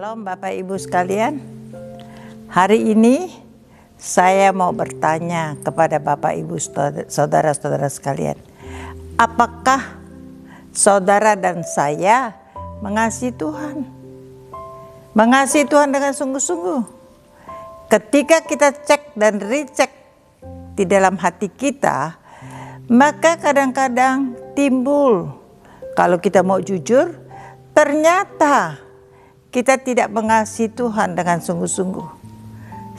Shalom Bapak Ibu sekalian. Hari ini saya mau bertanya kepada Bapak Ibu saudara-saudara sekalian. Apakah saudara dan saya mengasihi Tuhan? Mengasihi Tuhan dengan sungguh-sungguh. Ketika kita cek dan recheck di dalam hati kita, maka kadang-kadang timbul, kalau kita mau jujur, ternyata kita tidak mengasihi Tuhan dengan sungguh-sungguh.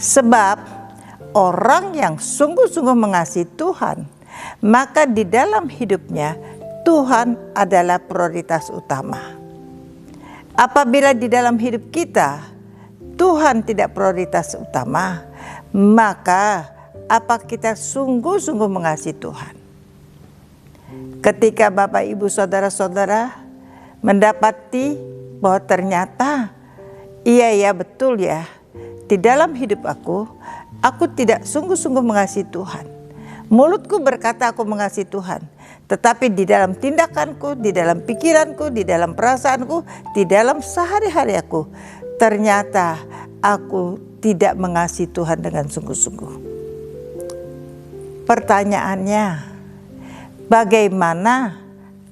Sebab orang yang sungguh-sungguh mengasihi Tuhan, maka di dalam hidupnya Tuhan adalah prioritas utama. Apabila di dalam hidup kita Tuhan tidak prioritas utama, maka apa kita sungguh-sungguh mengasihi Tuhan? Ketika Bapak Ibu saudara-saudara mendapati bahwa ternyata iya betul ya, di dalam hidup aku tidak sungguh-sungguh mengasihi Tuhan. Mulutku berkata aku mengasihi Tuhan, tetapi di dalam tindakanku, di dalam pikiranku, di dalam perasaanku, di dalam sehari-hari aku, ternyata aku tidak mengasihi Tuhan dengan sungguh-sungguh. Pertanyaannya, bagaimana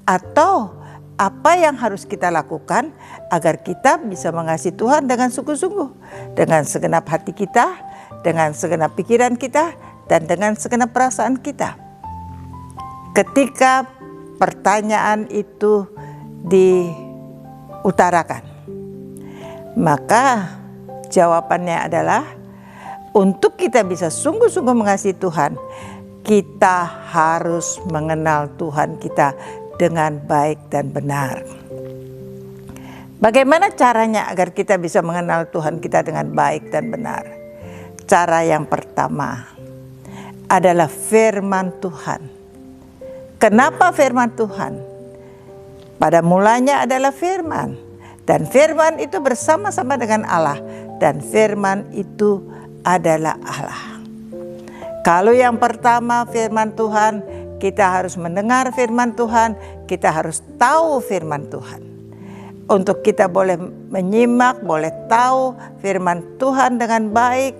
atau apa yang harus kita lakukan agar kita bisa mengasihi Tuhan dengan sungguh-sungguh, dengan segenap hati kita, dengan segenap pikiran kita, dan dengan segenap perasaan kita? Ketika pertanyaan itu diutarakan, maka jawabannya adalah untuk kita bisa sungguh-sungguh mengasihi Tuhan, kita harus mengenal Tuhan kita dengan baik dan benar. Bagaimana caranya agar kita bisa mengenal Tuhan kita dengan baik dan benar? Cara yang pertama adalah firman Tuhan. Kenapa firman Tuhan? Pada mulanya adalah firman, dan firman itu bersama-sama dengan Allah, dan firman itu adalah Allah. Kalau yang pertama firman Tuhan, kita harus mendengar firman Tuhan, kita harus tahu firman Tuhan. Untuk kita boleh menyimak, boleh tahu firman Tuhan dengan baik,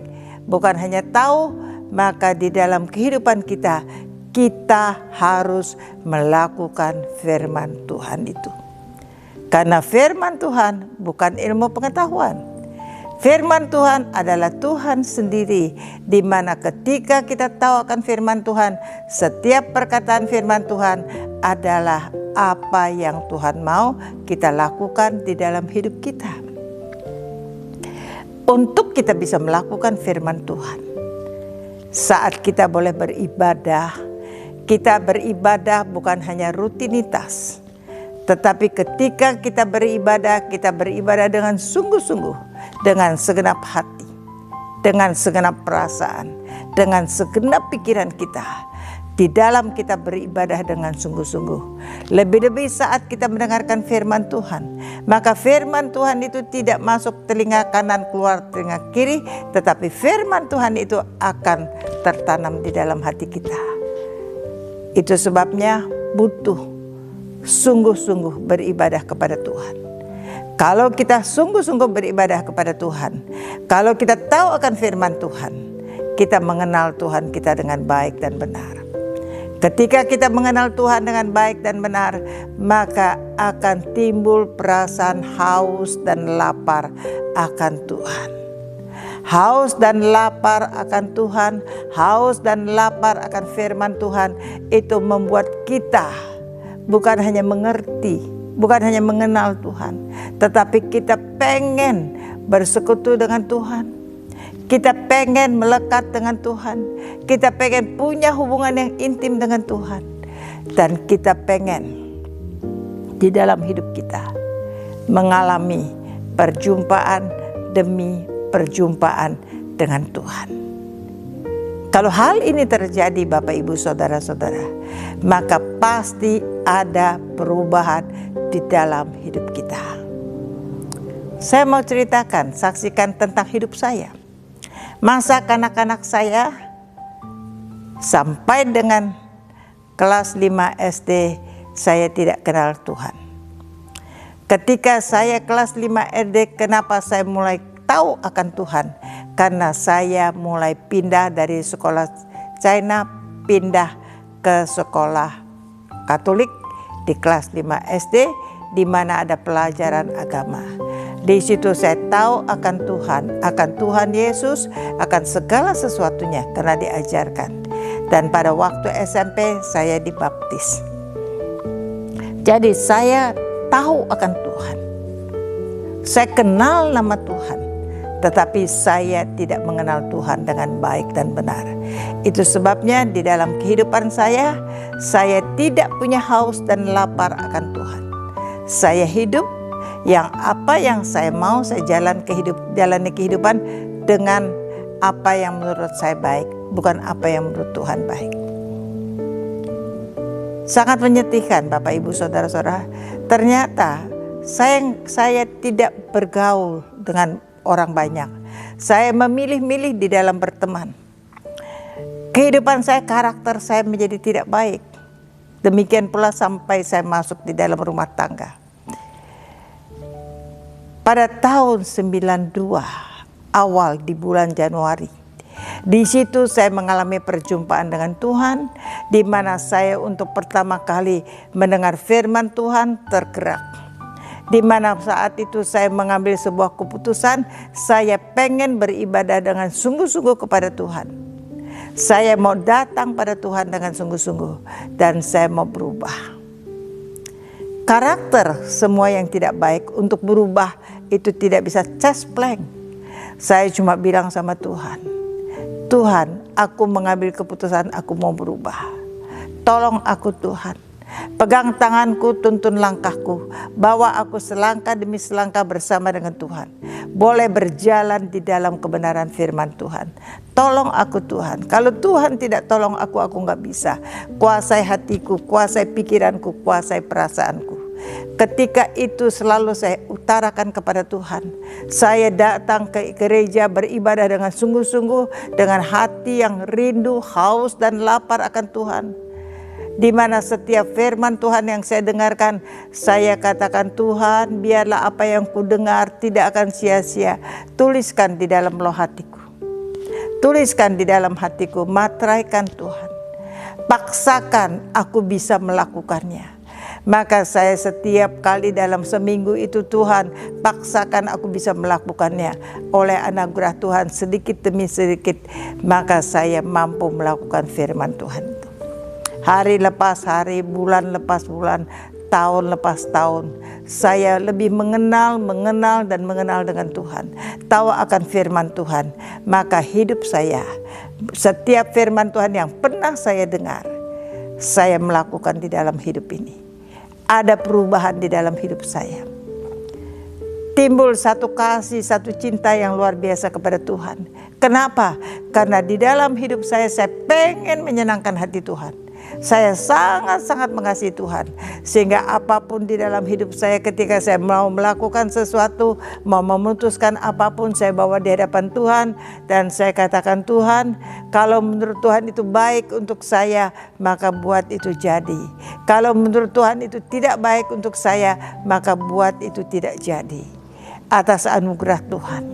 bukan hanya tahu, maka di dalam kehidupan kita, kita harus melakukan firman Tuhan itu. Karena firman Tuhan bukan ilmu pengetahuan. Firman Tuhan adalah Tuhan sendiri, di mana ketika kita tahu akan firman Tuhan, setiap perkataan firman Tuhan adalah apa yang Tuhan mau kita lakukan di dalam hidup kita. Untuk kita bisa melakukan firman Tuhan, saat kita boleh beribadah, kita beribadah bukan hanya rutinitas, tetapi ketika kita beribadah dengan sungguh-sungguh, dengan segenap hati, dengan segenap perasaan, dengan segenap pikiran kita. Di dalam kita beribadah dengan sungguh-sungguh. Lebih-lebih saat kita mendengarkan firman Tuhan, maka firman Tuhan itu tidak masuk telinga kanan keluar telinga kiri, tetapi firman Tuhan itu akan tertanam di dalam hati kita. Itu sebabnya butuh sungguh-sungguh beribadah kepada Tuhan. Kalau kita sungguh-sungguh beribadah kepada Tuhan, kalau kita tahu akan firman Tuhan, kita mengenal Tuhan kita dengan baik dan benar. Ketika kita mengenal Tuhan dengan baik dan benar, maka akan timbul perasaan haus dan lapar akan Tuhan. Haus dan lapar akan Tuhan, haus dan lapar akan firman Tuhan, itu membuat kita bukan hanya mengerti, bukan hanya mengenal Tuhan, tetapi kita pengen bersekutu dengan Tuhan. Kita pengen melekat dengan Tuhan. Kita pengen punya hubungan yang intim dengan Tuhan. Dan kita pengen di dalam hidup kita mengalami perjumpaan demi perjumpaan dengan Tuhan. Kalau hal ini terjadi Bapak Ibu saudara-saudara, maka pasti ada perubahan di dalam hidup kita. Saya mau ceritakan, saksikan tentang hidup saya. Masa kanak-kanak saya sampai dengan kelas 5 SD saya tidak kenal Tuhan. Ketika saya kelas 5 SD, kenapa saya mulai tahu akan Tuhan? Karena saya mulai pindah dari sekolah China, pindah ke sekolah Katolik di kelas 5 SD, di mana ada pelajaran agama. Di situ saya tahu akan Tuhan Yesus, akan segala sesuatunya karena diajarkan. Dan pada waktu SMP saya dibaptis. Jadi saya tahu akan Tuhan. Saya kenal nama Tuhan, tetapi saya tidak mengenal Tuhan dengan baik dan benar. Itu sebabnya di dalam kehidupan saya tidak punya haus dan lapar akan Tuhan. Saya hidup yang apa yang saya mau, saya jalani kehidupan dengan apa yang menurut saya baik, bukan apa yang menurut Tuhan baik. Sangat menyedihkan Bapak Ibu Saudara-saudara. Ternyata saya tidak bergaul dengan orang banyak. Saya memilih-milih di dalam berteman. Kehidupan saya, karakter saya menjadi tidak baik. Demikian pula sampai saya masuk di dalam rumah tangga. Pada tahun 92 awal di bulan Januari, di situ saya mengalami perjumpaan dengan Tuhan, di mana saya untuk pertama kali mendengar firman Tuhan tergerak. Di mana saat itu saya mengambil sebuah keputusan, saya pengen beribadah dengan sungguh-sungguh kepada Tuhan. Saya mau datang pada Tuhan dengan sungguh-sungguh dan saya mau berubah. Karakter semua yang tidak baik untuk berubah itu tidak bisa cespleng. Saya cuma bilang sama Tuhan, Tuhan, aku mengambil keputusan, aku mau berubah. Tolong aku Tuhan, pegang tanganku, tuntun langkahku, bawa aku selangkah demi selangkah bersama dengan Tuhan. Boleh berjalan di dalam kebenaran firman Tuhan. Tolong aku Tuhan. Kalau Tuhan tidak tolong aku nggak bisa. Kuasai hatiku, kuasai pikiranku, kuasai perasaanku. Ketika itu selalu saya utarakan kepada Tuhan. Saya datang ke gereja beribadah dengan sungguh-sungguh, dengan hati yang rindu, haus dan lapar akan Tuhan. Di mana setiap firman Tuhan yang saya dengarkan, saya katakan, Tuhan, biarlah apa yang ku dengar tidak akan sia-sia. Tuliskan di dalam loh hatiku. Tuliskan di dalam hatiku, materaikan Tuhan. Paksakan aku bisa melakukannya. Maka saya setiap kali dalam seminggu itu, Tuhan, paksakan aku bisa melakukannya. Oleh anugerah Tuhan sedikit demi sedikit, maka saya mampu melakukan firman Tuhan itu. Hari lepas hari, bulan lepas bulan, tahun lepas tahun, saya lebih mengenal dengan Tuhan. Tahu akan firman Tuhan. Maka hidup saya, setiap firman Tuhan yang pernah saya dengar, saya melakukan di dalam hidup ini. Ada perubahan di dalam hidup saya. Timbul satu kasih, satu cinta yang luar biasa kepada Tuhan. Kenapa? Karena di dalam hidup saya pengen menyenangkan hati Tuhan. Saya sangat-sangat mengasihi Tuhan. Sehingga apapun di dalam hidup saya, ketika saya mau melakukan sesuatu, mau memutuskan apapun, saya bawa di hadapan Tuhan. Dan saya katakan, Tuhan, kalau menurut Tuhan itu baik untuk saya, maka buat itu jadi. Kalau menurut Tuhan itu tidak baik untuk saya, maka buat itu tidak jadi. Atas anugerah Tuhan,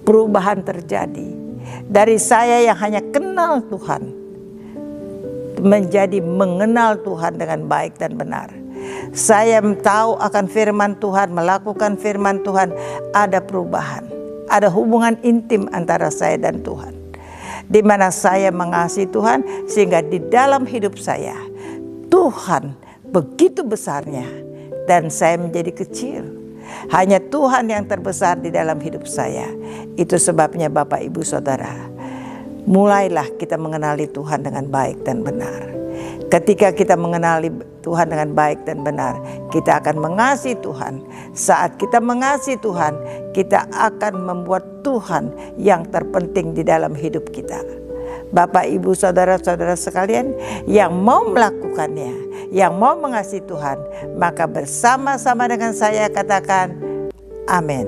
perubahan terjadi. Dari saya yang hanya kenal Tuhan, menjadi mengenal Tuhan dengan baik dan benar. Saya tahu akan firman Tuhan, melakukan firman Tuhan, ada perubahan. Ada hubungan intim antara saya dan Tuhan. Di mana saya mengasihi Tuhan, sehingga di dalam hidup saya, Tuhan begitu besarnya dan saya menjadi kecil. Hanya Tuhan yang terbesar di dalam hidup saya. Itu sebabnya Bapak Ibu Saudara, mulailah kita mengenali Tuhan dengan baik dan benar. Ketika kita mengenali Tuhan dengan baik dan benar, kita akan mengasihi Tuhan. Saat kita mengasihi Tuhan, kita akan membuat Tuhan yang terpenting di dalam hidup kita. Bapak, Ibu, Saudara-saudara sekalian yang mau melakukannya, yang mau mengasihi Tuhan, maka bersama-sama dengan saya katakan amin.